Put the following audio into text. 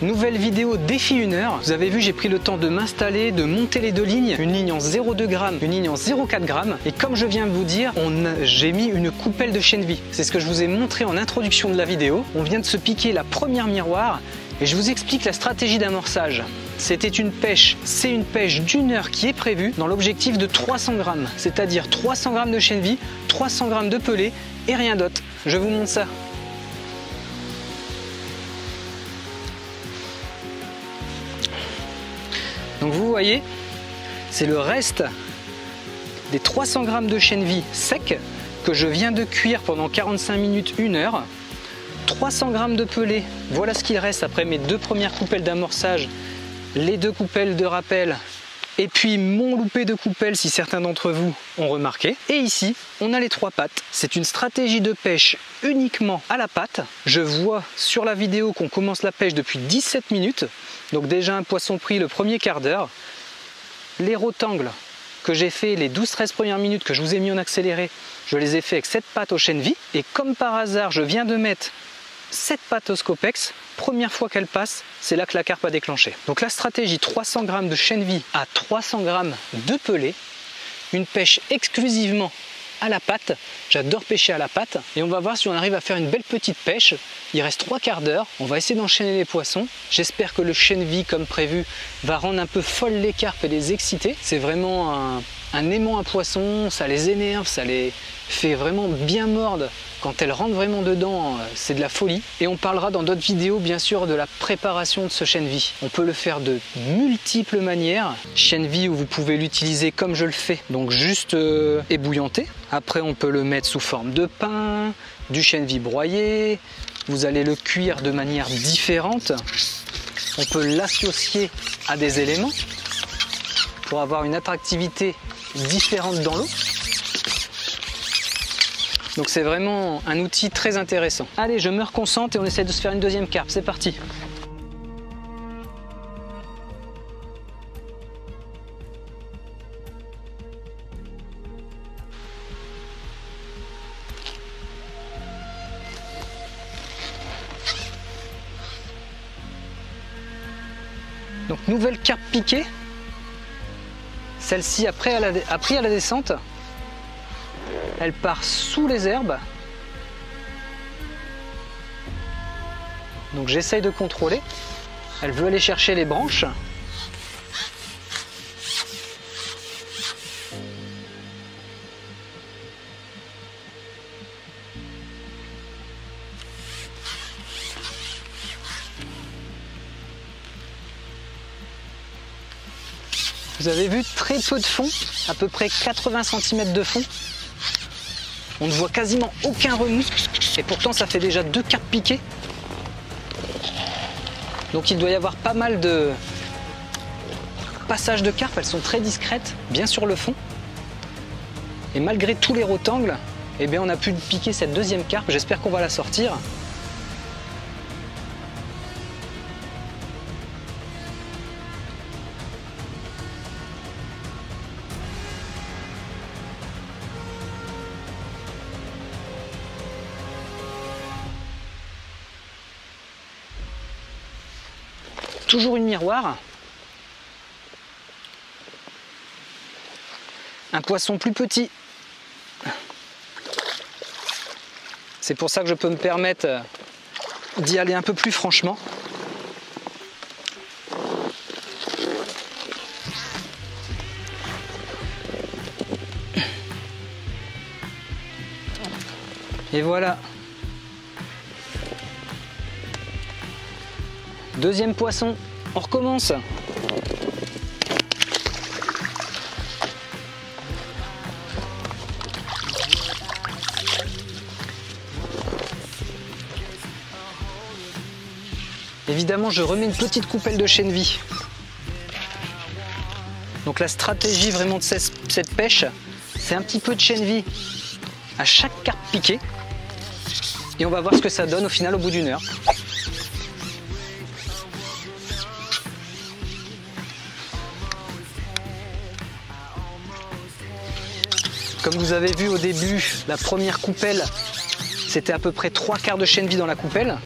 Nouvelle vidéo défi 1 heure. Vous avez vu, j'ai pris le temps de m'installer, de monter les deux lignes. Une ligne en 0,2 g, une ligne en 0,4 g. Et comme je viens de vous dire, j'ai mis une coupelle de Chenvi. C'est ce que je vous ai montré en introduction de la vidéo. On vient de se piquer la première miroir et je vous explique la stratégie d'amorçage. C'était une pêche, c'est une pêche d'1 heure qui est prévue dans l'objectif de 300 g. C'est-à-dire 300 g de Chenvi, 300 g de pelé et rien d'autre. Je vous montre ça. Donc vous voyez, c'est le reste des 300 g de Chenvi sec que je viens de cuire pendant 45 minutes, 1 heure. 300 g de pelé, voilà ce qu'il reste après mes deux premières coupelles d'amorçage, les deux coupelles de rappel et puis mon loupé de coupelle si certains d'entre vous ont remarqué. Et ici, on a les 3 pattes. C'est une stratégie de pêche uniquement à la patte. Je vois sur la vidéo qu'on commence la pêche depuis 17 minutes. Donc déjà un poisson pris le premier quart d'heure. Les rotangles que j'ai fait les 12-13 premières minutes que je vous ai mis en accéléré, je les ai fait avec 7 pattes au Chenvi. Et comme par hasard, je viens de mettre 7 pattes au Scopex. Première fois qu'elle passe, c'est là que la carpe a déclenché. Donc la stratégie 300 g de Chenvi à 300 g de pelé, une pêche exclusivement à la patte. J'adore pêcher à la patte et on va voir si on arrive à faire une belle petite pêche. Il reste 3 quarts d'heure, on va essayer d'enchaîner les poissons. J'espère que le Chenvi, comme prévu, va rendre un peu folles les carpes et les exciter. C'est vraiment un aimant à poisson, ça les énerve, ça les fait vraiment bien mordre. Quand elles rentrent vraiment dedans, c'est de la folie. Et on parlera dans d'autres vidéos, bien sûr, de la préparation de ce Chenvi. On peut le faire de multiples manières. Chenvi où vous pouvez l'utiliser comme je le fais, donc juste ébouillanté. Après, on peut le mettre sous forme de pain, du Chenvi broyé. Vous allez le cuire de manière différente. On peut l'associer à des éléments pour avoir une attractivité différente dans l'eau. Donc c'est vraiment un outil très intéressant. Allez, je me reconcentre et on essaie de se faire une deuxième carpe. C'est parti. Donc nouvelle carpe piquée. Celle-ci a pris à la descente. Elle part sous les herbes. Donc j'essaye de contrôler. Elle veut aller chercher les branches. Vous avez vu, très peu de fond, à peu près 80 cm de fond. On ne voit quasiment aucun remous et pourtant ça fait déjà 2 carpes piquées. Donc il doit y avoir pas mal de passages de carpes, elles sont très discrètes, bien sur le fond. Et malgré tous les rotangles, eh bien on a pu piquer cette deuxième carpe, j'espère qu'on va la sortir. Toujours une miroir. Un poisson plus petit. C'est pour ça que je peux me permettre d'y aller un peu plus franchement. Et voilà. Deuxième poisson, on recommence. Évidemment, je remets une petite coupelle de Chenvi. Donc la stratégie vraiment de cette pêche, c'est un petit peu de Chenvi à chaque carpe piquée. Et on va voir ce que ça donne au final au bout d'1 heure. Comme vous avez vu au début, la première coupelle, c'était à peu près 3 quarts de Chenvi dans la coupelle.